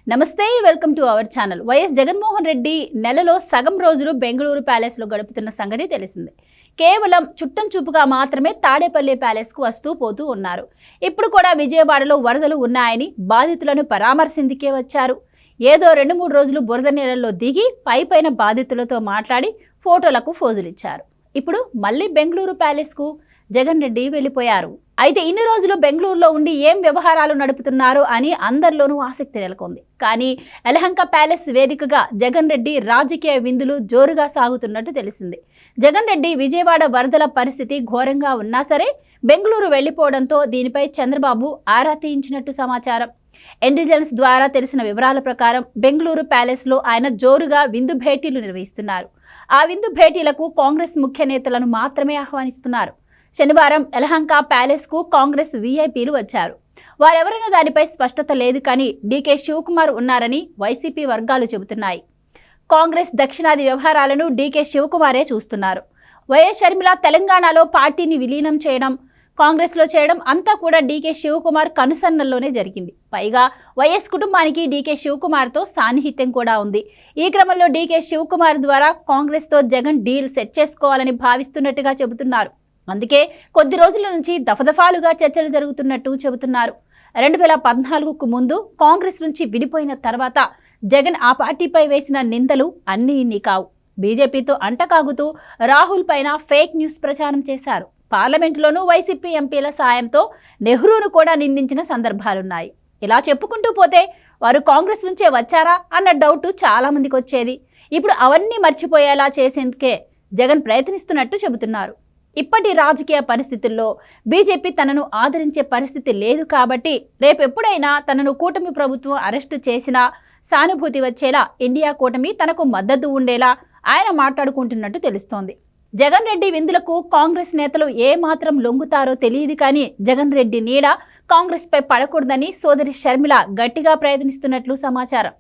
నమస్తే, welcome to our channel. YS Jaganmohan Reddy నెలలో సగం రోజులు బెంగళూరు ప్యాలెస్లో గడుపుతున్న సంగతి తెలిసిందే. కేవలం చుట్టం చూపుగా మాత్రమే తాడేపల్లి ప్యాలెస్కు వస్తూ పోతూ ఉన్నారు. ఇప్పుడు కూడా విజయవాడలో వరదలు ఉన్నాయని బాధితులను పరామర్శిందుకే వచ్చారు. ఏదో 2-3 రోజులు బురద నీళ్ళల్లో దిగి పైపైన బాధితులతో మాట్లాడి ఫోటోలకు ఫోజులిచ్చారు. ఇప్పుడు మళ్ళీ బెంగళూరు ప్యాలెస్కు జగన్ రెడ్డి వెళ్ళిపోయారు. అయితే ఇన్ని రోజులు బెంగళూరులో ఉండి ఏం వ్యవహారాలు నడుపుతున్నారు అని అందరిలోనూ ఆసక్తి నెలకొంది. కానీ యలహంక ప్యాలెస్ వేదికగా జగన్ రెడ్డి రాజకీయ విందులు జోరుగా సాగుతున్నట్టు తెలిసింది. జగన్ రెడ్డి విజయవాడ వరదల పరిస్థితి ఘోరంగా ఉన్నా సరే బెంగళూరు వెళ్లిపోవడంతో దీనిపై చంద్రబాబు ఆరా తీయించినట్టు సమాచారం. ఇంటెలిజెన్స్ ద్వారా తెలిసిన వివరాల ప్రకారం బెంగళూరు ప్యాలెస్లో ఆయన జోరుగా విందు భేటీలు నిర్వహిస్తున్నారు. ఆ విందు భేటీలకు కాంగ్రెస్ ముఖ్య నేతలను మాత్రమే ఆహ్వానిస్తున్నారు. శనివారం యలహంక ప్యాలెస్కు కాంగ్రెస్ వీఐపీలు వచ్చారు. వారెవరైనా దానిపై స్పష్టత లేదు, కానీ డీకే శివకుమార్ ఉన్నారని వైసీపీ వర్గాలు చెబుతున్నాయి. కాంగ్రెస్ దక్షిణాది వ్యవహారాలను డీకే శివకుమారే చూస్తున్నారు. వైఎస్ షర్మిల తెలంగాణలో పార్టీని విలీనం చేయడం, కాంగ్రెస్లో చేయడం అంతా కూడా డీకే శివకుమార్ కనుసన్నల్లోనే జరిగింది. పైగా వైఎస్ కుటుంబానికి డీకే శివకుమార్తో సాన్నిహిత్యం కూడా ఉంది. ఈ క్రమంలో డీకే శివకుమార్ ద్వారా కాంగ్రెస్తో జగన్ డీల్ సెట్ చేసుకోవాలని భావిస్తున్నట్టుగా చెబుతున్నారు. అందుకే కొద్ది రోజుల నుంచి దఫదఫాలుగా చర్చలు జరుగుతున్నట్టు చెబుతున్నారు. 2014కు ముందు కాంగ్రెస్ నుంచి విడిపోయిన తర్వాత జగన్ ఆ పార్టీపై వేసిన నిందలు అన్నీ ఇన్ని కావు. బీజేపీతో అంటకాగుతూ రాహుల్ పైన ఫేక్ న్యూస్ ప్రచారం చేశారు. పార్లమెంటులోనూ వైసీపీ ఎంపీల సాయంతో నెహ్రూను కూడా నిందించిన సందర్భాలున్నాయి. ఇలా చెప్పుకుంటూ పోతే వారు కాంగ్రెస్ నుంచే వచ్చారా అన్న డౌట్ చాలా మందికి వచ్చేది. ఇప్పుడు అవన్నీ మర్చిపోయేలా చేసేందుకే జగన్ ప్రయత్నిస్తున్నట్టు చెబుతున్నారు. ఇప్పటి రాజకీయ పరిస్థితుల్లో బీజేపీ తనను ఆదరించే పరిస్థితి లేదు కాబట్టి రేపెప్పుడైనా తనను కూటమి ప్రభుత్వం అరెస్టు చేసినా సానుభూతి వచ్చేలా ఇండియా కూటమి తనకు మద్దతు ఉండేలా ఆయన మాట్లాడుకుంటున్నట్టు తెలుస్తోంది. జగన్ రెడ్డి విందులకు కాంగ్రెస్ నేతలు ఏ మాత్రం లొంగుతారో తెలియదు, కానీ జగన్ రెడ్డి నీడ కాంగ్రెస్పై పడకూడదని సోదరి షర్మిల గట్టిగా ప్రయత్నిస్తున్నట్లు సమాచారం.